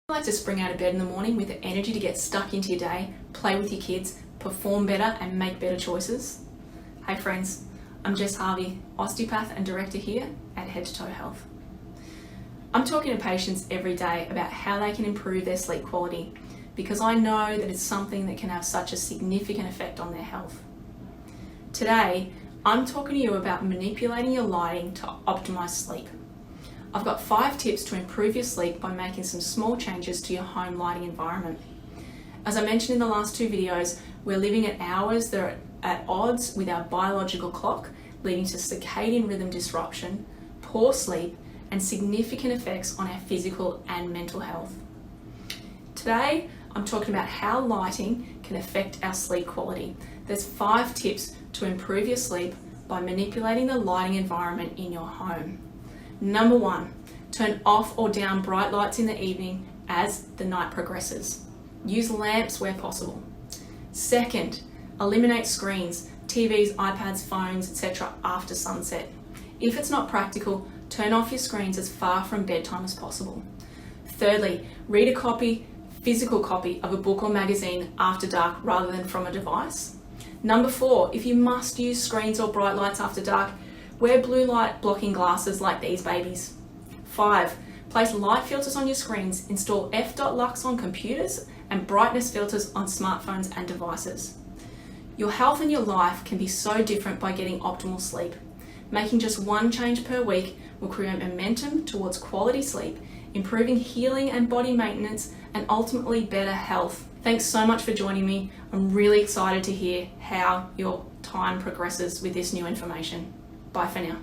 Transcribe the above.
Like to spring out of bed in the morning with the energy to get stuck into your day, play with your kids, perform better and make better choices? Hey friends, I'm Jess Harvey, Osteopath and Director here at Head to Toe Health. I'm talking to patients every day about how they can improve their sleep quality because I know that it's something that can have such a significant effect on their health. Today, I'm talking to you about manipulating your lighting to optimize sleep. I've got 5 tips to improve your sleep by making some small changes to your home lighting environment. As I mentioned in the last 2 videos, we're living at hours that are at odds with our biological clock, leading to circadian rhythm disruption, poor sleep, and significant effects on our physical and mental health. Today, I'm talking about how lighting can affect our sleep quality. There's 5 tips to improve your sleep by manipulating the lighting environment in your home. Number 1, turn off or down bright lights in the evening as the night progresses. Use lamps where possible. Second, eliminate screens, TVs, iPads, phones, etc. after sunset. If it's not practical, turn off your screens as far from bedtime as possible. Thirdly, read a physical copy of a book or magazine after dark rather than from a device. Number 4, if you must use screens or bright lights after dark, wear blue light blocking glasses like these babies. 5, place light filters on your screens, install f.lux on computers and brightness filters on smartphones and devices. Your health and your life can be so different by getting optimal sleep. Making just one change per week will create momentum towards quality sleep, improving healing and body maintenance, and ultimately better health. Thanks so much for joining me. I'm really excited to hear how your time progresses with this new information. Bye for now.